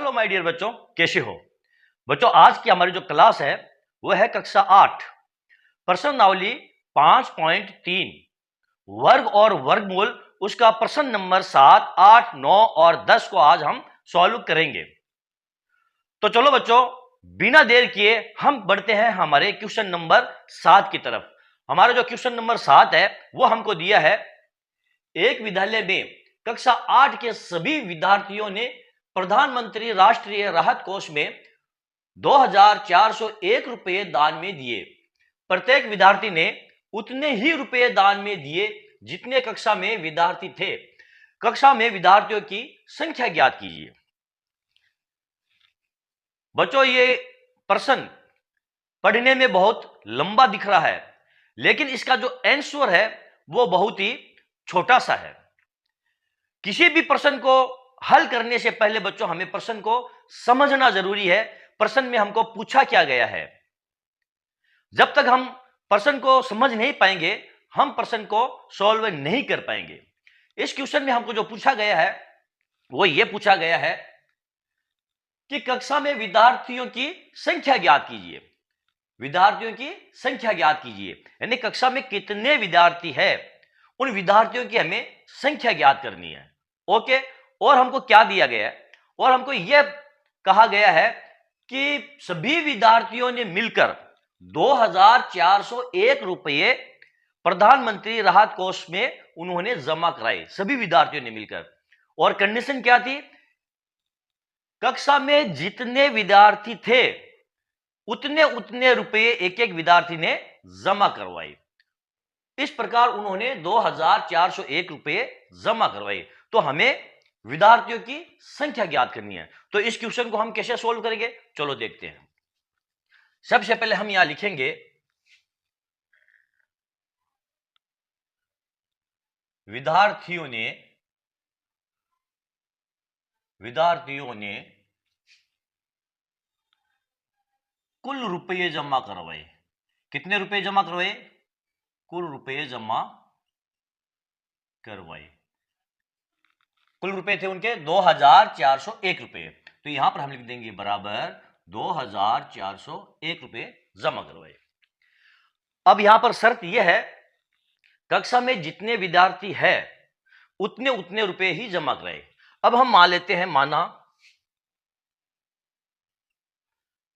Hello my dear बच्चों, कैसे हो बच्चों। आज की हमारी जो क्लास है वो है कक्षा 8 प्रश्नावली 5.3 वर्ग और वर्गमूल, उसका प्रश्न नंबर 7, 8, 9 और 10 को आज हम सॉल्व करेंगे। तो चलो बच्चों, बिना देर किए हम बढ़ते हैं हमारे क्वेश्चन नंबर 7 की तरफ। हमारा जो क्वेश्चन नंबर 7 है वो हमको दिया है, एक विद्यालय में कक्षा 8 के सभी विद्यार्थियों ने प्रधानमंत्री राष्ट्रीय राहत कोष में 2401 रुपये दान में दिए। प्रत्येक विद्यार्थी ने उतने ही रुपये दान में दिए जितने कक्षा में विद्यार्थी थे। कक्षा में विद्यार्थियों की संख्या ज्ञात कीजिए। बच्चों, ये प्रश्न पढ़ने में बहुत लंबा दिख रहा है, लेकिन इसका जो आंसर है वो बहुत ही छोटा सा है। किसी भी प्रश्न को हल करने से पहले बच्चों हमें प्रश्न को समझना जरूरी है। प्रश्न में हमको पूछा क्या गया है। जब तक हम प्रश्न को समझ नहीं पाएंगे हम प्रश्न को सॉल्व नहीं कर पाएंगे। इस क्वेश्चन में हमको जो पूछा गया है वो ये पूछा गया है कि कक्षा में विद्यार्थियों की संख्या ज्ञात कीजिए। विद्यार्थियों की संख्या ज्ञात कीजिए, यानी कक्षा में कितने विद्यार्थी है उन विद्यार्थियों की हमें संख्या ज्ञात करनी है। ओके, और हमको क्या दिया गया है, और हमको यह कहा गया है कि सभी विद्यार्थियों ने मिलकर 2401 रुपये प्रधानमंत्री राहत कोष में उन्होंने जमा कराए, सभी विद्यार्थियों ने मिलकर। और कंडीशन क्या थी, कक्षा में जितने विद्यार्थी थे उतने उतने रुपये एक एक विद्यार्थी ने जमा करवाए। इस प्रकार उन्होंने 2401 रुपये जमा करवाए। तो हमें विद्यार्थियों की संख्या ज्ञात करनी है। तो इस क्वेश्चन को हम कैसे सोल्व करेंगे, चलो देखते हैं। सबसे पहले हम यहां लिखेंगे विद्यार्थियों ने कुल रुपये जमा करवाए। कितने रुपये जमा करवाए, कुल रुपये जमा करवाए। कुल रुपए थे उनके 2401 रुपये। तो यहां पर हम लिख देंगे बराबर 2401 रुपये जमा करवाए। अब यहां पर शर्त यह है, कक्षा में जितने विद्यार्थी है उतने उतने रुपए ही जमा कराए। अब हम मान लेते हैं,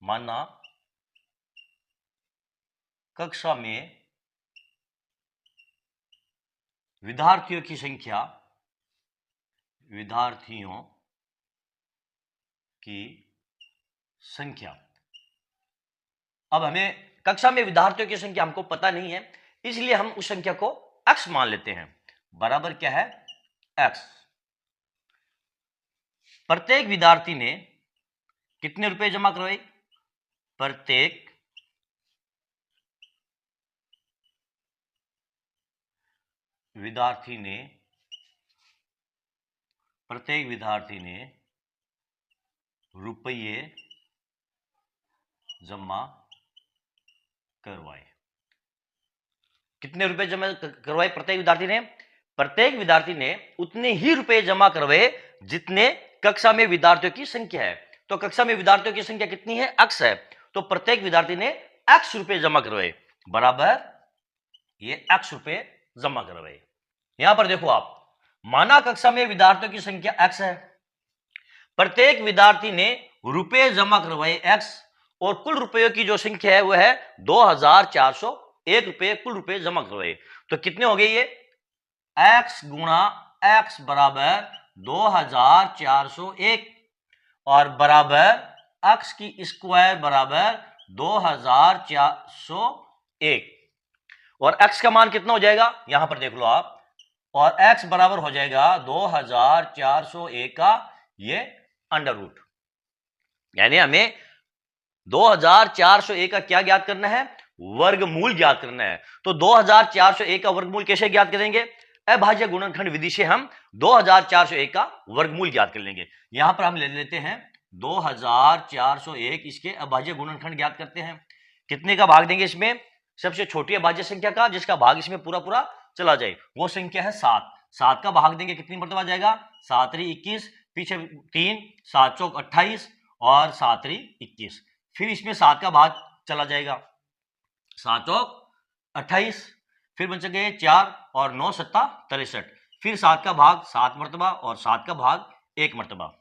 माना कक्षा में विद्यार्थियों की संख्या अब हमें कक्षा में विद्यार्थियों की संख्या हमको पता नहीं है, इसलिए हम उस संख्या को x मान लेते हैं। बराबर क्या है, x। प्रत्येक विद्यार्थी ने कितने रुपए जमा करवाए, प्रत्येक विद्यार्थी ने रुपये जमा करवाए। कितने रुपए जमा करवाए प्रत्येक विद्यार्थी ने उतने ही रुपए जमा करवाए जितने कक्षा में विद्यार्थियों की संख्या है। तो कक्षा में विद्यार्थियों की संख्या कितनी है, x है। तो प्रत्येक विद्यार्थी ने x रुपए जमा करवाए, बराबर ये x रुपए जमा करवाए। यहां पर देखो आप, माना कक्षा में विद्यार्थियों की संख्या x है, प्रत्येक विद्यार्थी ने रुपए जमा करवाए x, और कुल रुपयों की जो संख्या है वह है 2401 रुपये कुल रुपए जमा करवाए। तो कितने हो गए ये, x गुणा x बराबर 2401 और बराबर x की स्क्वायर बराबर 2401। और x का मान कितना हो जाएगा, यहां पर देख लो आप, और x बराबर हो जाएगा 2401 का ये अंडर रूट। यानी हमें 2401 का क्या ज्ञात करना है, वर्गमूल ज्ञात करना है। तो 2401 का वर्गमूल कैसे ज्ञात करेंगे, अभाज्य गुणनखंड विधि से हम 2401 का वर्गमूल ज्ञात कर लेंगे। यहां पर हम ले लेते हैं 2401, इसके अभाज्य गुणनखंड ज्ञात करते हैं। कितने का भाग देंगे इसमें, सबसे छोटी अभाज्य संख्या का जिसका भाग इसमें पूरा पूरा चला जाए, वो संख्या है 7। 7 का भाग देंगे कितनी मरतबा जाएगा, 7 × 21, पीछे 3, 7 चौक 28 और 7 3 21। फिर इसमें 7 का भाग चला जाएगा, 7 चौक 28, फिर बच गए 4 और 9 सत्ता 63। फिर 7 का भाग 7 मरतबा और 7 का भाग 1 मरतबा।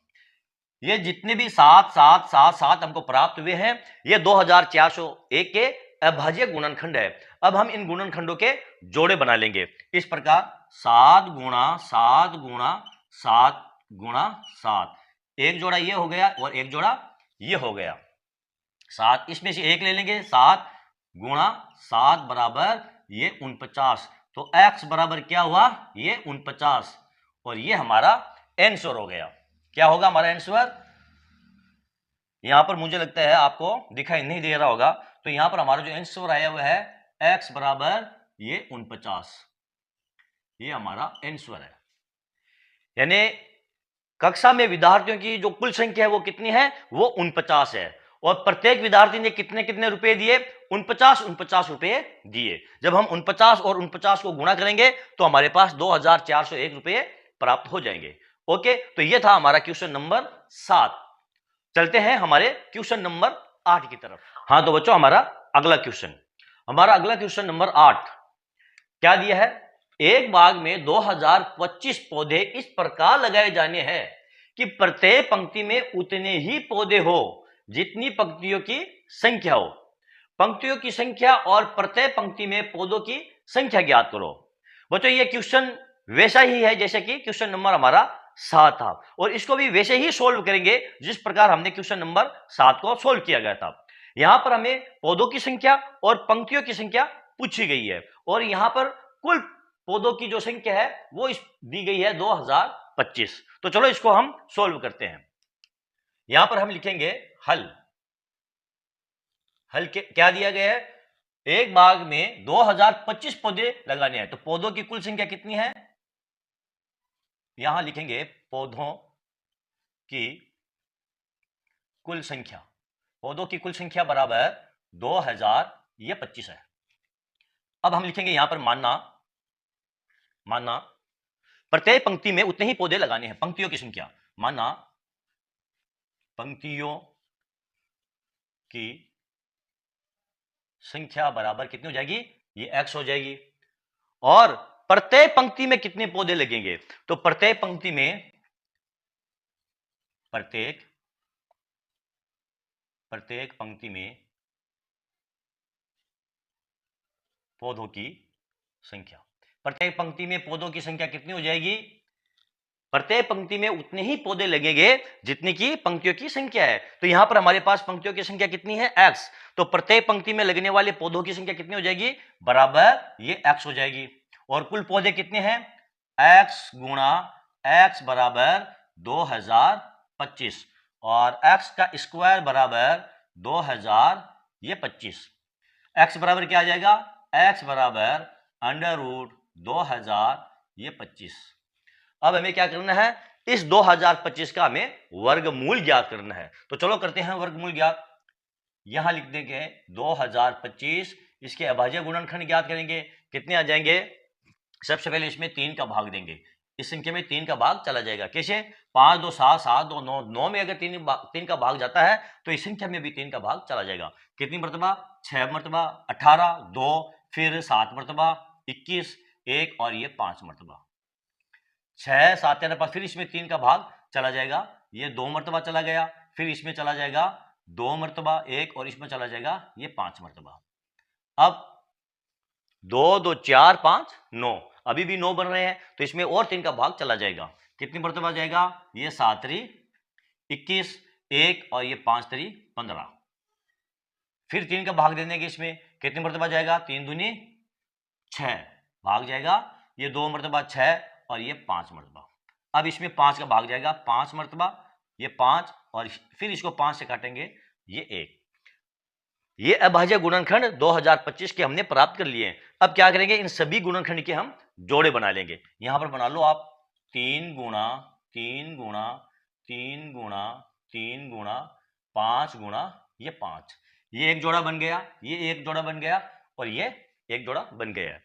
ये जितने भी 7 7 7 7 हमको प्राप्त हुए हैं, ये 2401 के अभाज्य गुणनखंड है। अब हम इन गुणनखंडों के जोड़े बना लेंगे इस प्रकार, 7 गुणा 7 गुणा 7 गुणा 7, एक जोड़ा ये हो गया और एक जोड़ा ये हो गया 7, इसमें से एक ले लेंगे, 7 गुणा 7 बराबर ये 49। तो x बराबर क्या हुआ, ये 49, और ये हमारा आंसर हो गया। क्या होगा हमारा आंसर, यहां पर मुझे लगता है आपको दिखाई नहीं दे रहा होगा, तो यहां पर हमारा जो आंसर आया हुआ है x बराबर ये 49, ये हमारा आंसर है। यानी कक्षा में विद्यार्थियों की जो कुल संख्या है वो कितनी है, वो 49 है, और प्रत्येक विद्यार्थी ने कितने कितने रुपए दिए, 49 रुपए दिए। जब हम 49 और 49 को गुणा करेंगे तो हमारे पास 2401 रुपए प्राप्त हो जाएंगे। ओके, तो ये था हमारा क्वेश्चन नंबर 7। चलते हैं हमारे क्वेश्चन नंबर 8 की तरफ। हाँ तो बच्चों, हमारा अगला क्वेश्चन नंबर 8 क्या दिया है, एक बाग में 2025 पौधे इस प्रकार लगाए जाने हैं कि प्रत्येक पंक्ति में उतने ही पौधे हो जितनी पंक्तियों की संख्या हो। पंक्तियों की संख्या और प्रत्येक पंक्ति में पौधों की संख्या ज्ञात करो। बच्चों ये क्वेश्चन वैसा ही है जैसे कि क्वेश्चन नंबर हमारा 7 था, और इसको भी वैसे ही सोल्व करेंगे जिस प्रकार हमने क्वेश्चन नंबर 7 को सोल्व किया गया था। यहां पर हमें पौधों की संख्या और पंक्तियों की संख्या पूछी गई है, और यहां पर कुल पौधों की जो संख्या है वो दी गई है 2025। तो चलो इसको हम सोल्व करते हैं। यहां पर हम लिखेंगे हल के क्या दिया गया है, एक बाग में 2025 पौधे लगाने हैं, तो पौधों की कुल संख्या कितनी है, यहां लिखेंगे पौधों की कुल संख्या, पौधों की कुल संख्या बराबर 2000, ये 25 है। अब हम लिखेंगे यहां पर मानना प्रत्येक पंक्ति में उतने ही पौधे लगाने हैं, पंक्तियों की संख्या, माना पंक्तियों की संख्या बराबर कितनी हो जाएगी, ये x हो जाएगी। और प्रत्येक पंक्ति में कितने पौधे लगेंगे, तो प्रत्येक पंक्ति में पौधों की संख्या, प्रत्येक पंक्ति में पौधों की संख्या कितनी हो जाएगी, प्रत्येक पंक्ति में उतने ही पौधे लगेंगे जितनी की पंक्तियों की संख्या है। तो यहां पर हमारे पास पंक्तियों की संख्या कितनी है, x, तो प्रत्येक पंक्ति में लगने वाले पौधों की संख्या कितनी हो जाएगी, बराबर ये x हो जाएगी। और कुल पौधे कितने हैं, x गुणा x बराबर 2025, और x का स्क्वायर बराबर 2000, ये 25। x बराबर क्या आ जाएगा, x बराबर √2000, ये 25। अब हमें क्या करना है, इस 2025 का हमें वर्गमूल ज्ञात करना है। तो चलो करते हैं वर्गमूल ज्ञात। यहां लिख देंगे 2025, इसके अभाज्य गुणनखंड ज्ञात करेंगे, कितने आ जाएंगे, सबसे पहले इसमें 3 का भाग देंगे, इस संख्या में 3 का भाग चला जाएगा, कैसे, 5 2 7 7 2 9, 9 में अगर 3 का भाग जाता है तो इस संख्या में भी 3 का भाग चला जाएगा। कितनी मरतबा, 6 मरतबा, 18 2, फिर 7 मरतबा, 21 1, और ये 5 मरतबा, 6 7 5, फिर इसमें 3 का भाग चला जाएगा, ये 2 मरतबा चला गया, फिर इसमें चला जाएगा 2 मरतबा 1, और इसमें चला जाएगा ये 5 मरतबा। अब 2 2 4 5 9, अभी भी 9 बन रहे हैं, तो इसमें और 3 का भाग चला जाएगा, कितनी मरतबा जाएगा, ये 7 3 21 1, और ये 5 3 15, फिर 3 का भाग देने के इसमें कितनी मरतबा जाएगा, 3 दूनी 6 भाग जाएगा, ये 2 मरतबा 6, और ये 5 मरतबा। अब इसमें 5 का भाग जाएगा, 5 मरतबा, ये 5, और फिर इसको 5 से काटेंगे, ये 1। ये अभाज्य गुणनखंड 2025 के हमने प्राप्त कर लिए हैं। अब क्या करेंगे, इन सभी गुणनखंड के हम जोड़े बना लेंगे। यहां पर बना लो आप 3 गुणा 3 गुणा 3 गुणा 3 गुणा 5 गुणा ये 5, ये एक जोड़ा बन गया, ये एक जोड़ा बन गया, और ये एक जोड़ा बन गया।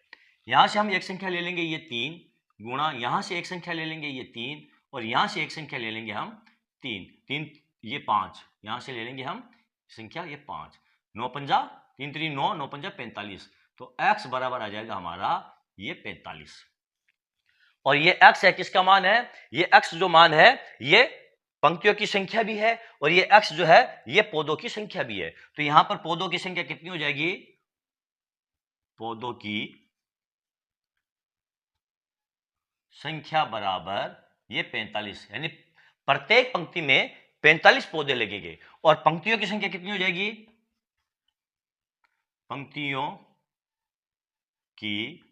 यहां से हम एक संख्या ले लेंगे, ये 3 गुणा, यहां से एक संख्या ले लेंगे, ये 3, और यहां से एक संख्या ले लेंगे हम 3, 3 ये 5, यहां से ले लेंगे हम संख्या ये 5, 9 पंजा 3 3 9, 9 पंजा 45, तो x बराबर आ जाएगा हमारा ये 45। और ये x है किसका मान है, ये x जो मान है ये पंक्तियों की संख्या भी है और ये x जो है ये पौधों की संख्या भी है। तो यहां पर पौधों की संख्या कितनी हो जाएगी, पौधों की संख्या बराबर ये 45, यानी प्रत्येक पंक्ति में 45 पौधे लगेंगे। और पंक्तियों की संख्या कितनी हो जाएगी, पंक्तियों की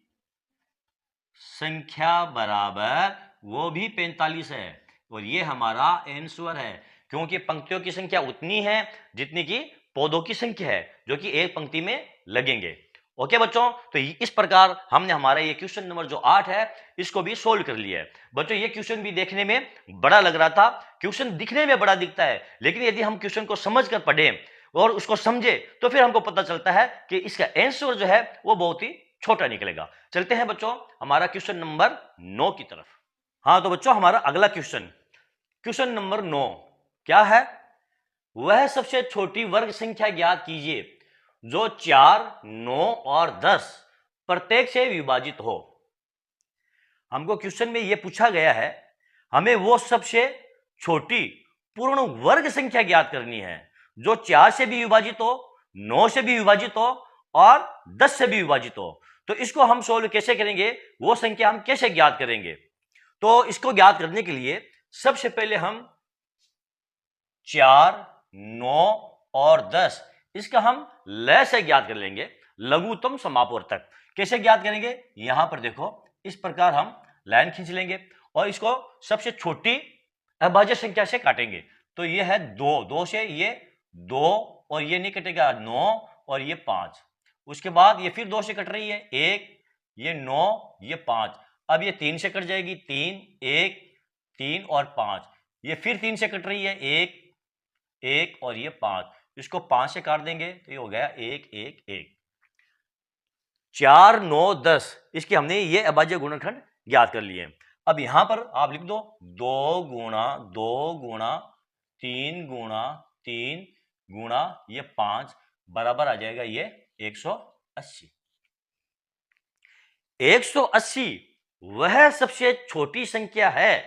संख्या बराबर वो भी 45 है। और ये हमारा आंसर है, क्योंकि पंक्तियों की संख्या उतनी है जितनी की पौधों की संख्या है जो कि एक पंक्ति में लगेंगे। ओके बच्चों, तो इस प्रकार हमने हमारा ये क्वेश्चन नंबर जो 8 है इसको भी सोल्व कर लिया है। बच्चों ये क्वेश्चन भी देखने में बड़ा लग रहा था, क्वेश्चन दिखने में बड़ा दिखता है, लेकिन यदि हम क्वेश्चन को समझकर पढ़े और उसको समझे तो फिर हमको पता चलता है कि इसका आंसर जो है वो बहुत ही छोटा निकलेगा। चलते हैं बच्चों हमारा क्वेश्चन नंबर 9 की तरफ। हाँ तो बच्चों हमारा अगला क्वेश्चन नंबर 9 क्या है, वह सबसे छोटी वर्ग संख्या ज्ञात कीजिए जो 4, 9 और 10 प्रत्येक से विभाजित हो। हमको क्वेश्चन में यह पूछा गया है हमें वो सबसे छोटी पूर्ण वर्ग संख्या ज्ञात करनी है जो 4 से भी विभाजित हो, 9 से भी विभाजित हो और 10 से भी विभाजित हो। तो इसको हम सोल्व कैसे करेंगे, वो संख्या हम कैसे ज्ञात करेंगे। तो इसको ज्ञात करने के लिए सबसे पहले हम 4, 9 और 10 इसका हम लय से ज्ञात कर लेंगे, लघुत्तम समापवर्तक। कैसे ज्ञात करेंगे, यहां पर देखो इस प्रकार हम लाइन खींच लेंगे और इसको सबसे छोटी अभाज्य संख्या से काटेंगे। तो ये है 2, 2 से ये 2 और ये नहीं कटेगा 9 और ये 5। उसके बाद ये फिर 2 से कट रही है 1, ये 9, ये 5। अब ये 3 से कट जाएगी 3, 1, 3 और 5। ये फिर 3 से कट रही है 1, 1 और ये 5। इसको 5 से काट देंगे तो ये हो गया 1, 1, 1। 4, 9, 10 इसके हमने ये अभाज्य गुणनखंड ज्ञात कर लिए। अब यहां पर आप लिख दो 2 गुणा 2 गुणा 3 गुणा 3 गुणा ये 5 बराबर आ जाएगा ये 180। 180 वह सबसे छोटी संख्या है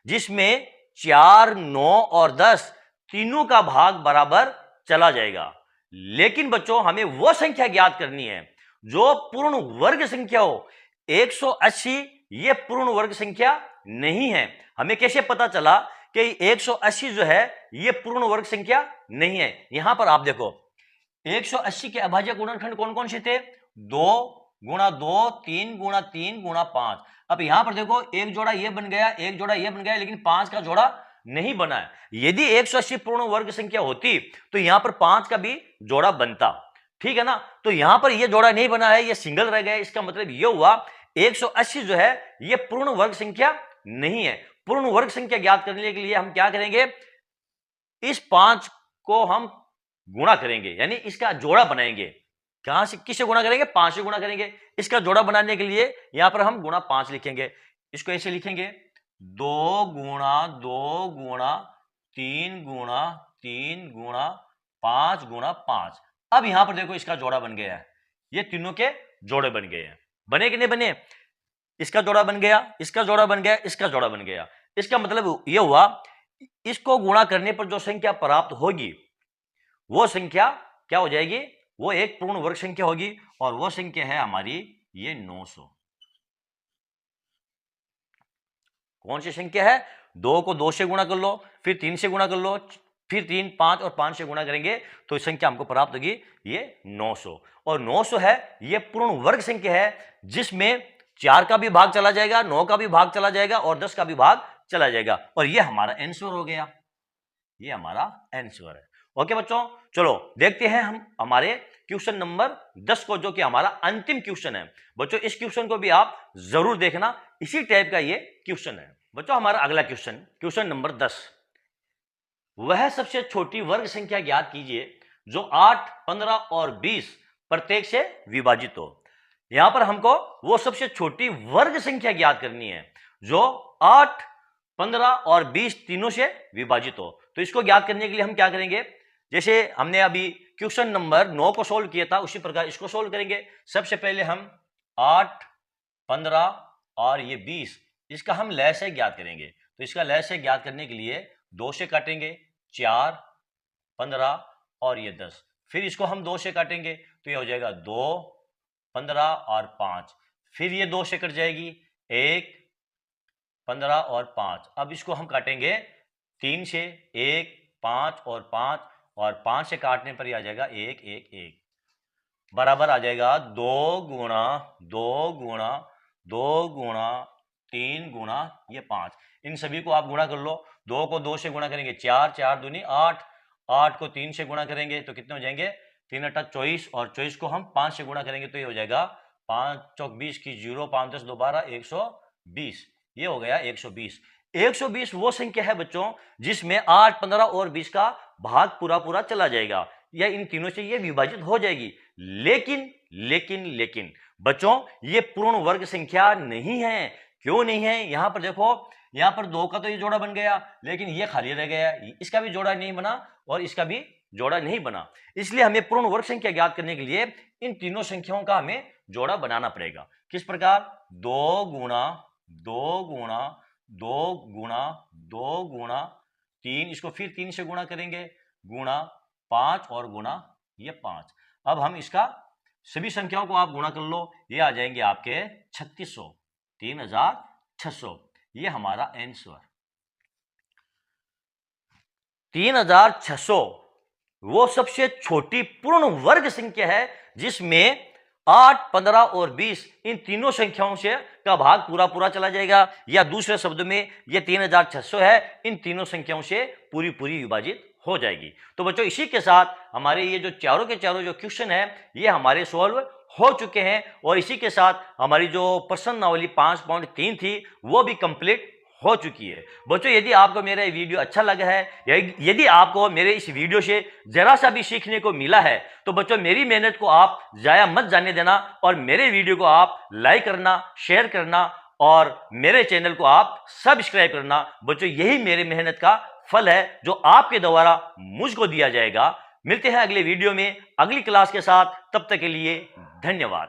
जिसमें 4, 9 और 10 तीनों का भाग बराबर चला जाएगा। लेकिन बच्चों हमें वो संख्या ज्ञात करनी है जो पूर्ण वर्ग संख्या हो। 180 ये पूर्ण वर्ग संख्या नहीं है। हमें कैसे पता चला कि 180 जो है ये पूर्ण वर्ग संख्या नहीं है। यहां पर आप देखो 180 के अभाज्य गुणनखंड कौन कौन से थे, 2 गुणा 2, 3 गुणा 3 गुणा 5। अब यहां पर देखो एक जोड़ा ये बन गया, एक जोड़ा ये बन गया, लेकिन 5 का जोड़ा नहीं बना है। यदि 180 पूर्ण वर्ग संख्या होती तो यहां पर 5 का भी जोड़ा बनता, ठीक है ना। तो यहां पर ये जोड़ा नहीं बना है, ये सिंगल रह गया। इसका मतलब ये हुआ 180 जो है ये पूर्ण वर्ग संख्या नहीं है। पूर्ण वर्ग संख्या ज्ञात करने के लिए हम क्या करेंगे, इस 5 को हम गुणा करेंगे, यानी इसका जोड़ा बनाएंगे। कहां से किससे गुणा करेंगे, 5 से गुणा करेंगे। इसका जोड़ा बनाने के लिए यहां पर हम गुणा 5 लिखेंगे। इसको ऐसे लिखेंगे 2 गुणा 2 गुणा 3 गुणा 3 गुणा 5 गुणा 5। अब यहां पर देखो इसका जोड़ा बन गया है, ये तीनों के जोड़े बन गए हैं। बने कि नहीं बने, इसका जोड़ा बन गया, इसका जोड़ा बन गया, इसका जोड़ा बन गया। इसका मतलब यह हुआ इसको गुणा करने पर जो संख्या प्राप्त होगी वो संख्या क्या हो जाएगी, वो एक पूर्ण वर्ग संख्या होगी। और वो संख्या है हमारी ये 900। कौन सी संख्या है, 2 को 2 से गुणा कर लो, फिर 3 से गुणा कर लो, फिर 3, 5 और 5 से गुणा करेंगे तो संख्या हमको प्राप्त होगी ये 900। और 900 है ये पूर्ण वर्ग संख्या है जिसमें 4 का भी भाग चला जाएगा, 9 का भी भाग चला जाएगा और 10 का भी भाग चला जाएगा। और ये हमारा आंसर हो गया, ये हमारा आंसर है। ओके बच्चों, चलो देखते हैं हम हमारे क्वेश्चन नंबर 10 को, जो कि हमारा अंतिम क्वेश्चन है। बच्चों इस क्वेश्चन को भी आप जरूर देखना, इसी टाइप का ये क्वेश्चन है। बच्चों हमारा अगला क्वेश्चन नंबर 10, वह सबसे छोटी वर्ग संख्या ज्ञात कीजिए जो 8, 15 और 20 प्रत्येक से विभाजित हो। यहां पर हमको वो सबसे छोटी वर्ग संख्या ज्ञात करनी है जो 8, 15 और 20 तीनों से विभाजित हो। तो इसको ज्ञात करने के लिए हम क्या करेंगे, जैसे हमने अभी क्वेश्चन नंबर 9 को सोल्व किया था उसी प्रकार इसको सोल्व करेंगे। सबसे पहले हम 8, 15 और ये 20 इसका हम लसागु ज्ञात करेंगे। तो इसका लसागु ज्ञात करने के लिए 2 से काटेंगे, 4, 15 और ये 10, फिर इसको हम 2 से काटेंगे तो ये हो जाएगा 2, 15 और 5, फिर ये 2 से कट जाएगी, 1, 15 और 5। अब इसको हम काटेंगे 3 से, 1, 5 और 5 और 5 से काटने पर ये आ जाएगा 1, 1, 1 बराबर आ जाएगा 2 गुणा 2 गुणा 2 गुणा 3 गुणा ये 5। इन सभी को आप गुणा कर लो। 2 को 2 से गुणा करेंगे 4, 4 दूनी 8, 8 को 3 से गुणा करेंगे तो कितने हो जाएंगे, 3 अट्ठा 24 और 24 को हम 5 से गुणा करेंगे तो ये हो जाएगा 5 चौक 20 की 0, 5 10 2 12, 120। ये हो गया 120। 120 वो संख्या है बच्चों जिसमें 8, 15 और 20 का भाग पूरा पूरा चला जाएगा या इन तीनों से ये विभाजित हो जाएगी। लेकिन लेकिन लेकिन बच्चों ये पूर्ण वर्ग संख्या नहीं है। क्यों नहीं है? यहां पर देखो, यहां पर 2 का तो ये जोड़ा बन गया लेकिन ये खाली रह गया, इसका भी जोड़ा नहीं बना और इसका भी जोड़ा नहीं बना। इसलिए हमें पूर्ण वर्ग संख्या ज्ञात करने के लिए इन तीनों संख्याओं का हमें जोड़ा बनाना पड़ेगा। किस प्रकार? 2 गुणा 2 गुणा 2 गुणा 2 गुणा 3, इसको फिर 3 से गुणा करेंगे, गुणा 5 और गुणा ये 5। अब हम इसका सभी संख्याओं को आप गुणा कर लो, ये आ जाएंगे आपके 3600, 3600। ये हमारा आंसर 3600 वो सबसे छोटी पूर्ण वर्ग संख्या है जिसमें 8, 15 और 20 इन तीनों संख्याओं से का भाग पूरा पूरा चला जाएगा, या दूसरे शब्द में ये 3600 है इन तीनों संख्याओं से पूरी पूरी विभाजित हो जाएगी। तो बच्चों इसी के साथ हमारे ये जो चारों के चारों जो क्वेश्चन है ये हमारे सॉल्व हो चुके हैं और इसी के साथ हमारी जो प्रश्नावली 5.3 थी वो भी कंप्लीट हो चुकी है। बच्चों यदि आपको मेरा ये वीडियो अच्छा लगा है, यदि आपको मेरे इस वीडियो से जरा सा भी सीखने को मिला है तो बच्चों मेरी मेहनत को आप जाया मत जाने देना और मेरे वीडियो को आप लाइक करना, शेयर करना और मेरे चैनल को आप सब्सक्राइब करना। बच्चों यही मेरे मेहनत का फल है जो आपके द्वारा मुझको दिया जाएगा। मिलते हैं अगले वीडियो में अगली क्लास के साथ, तब तक के लिए धन्यवाद।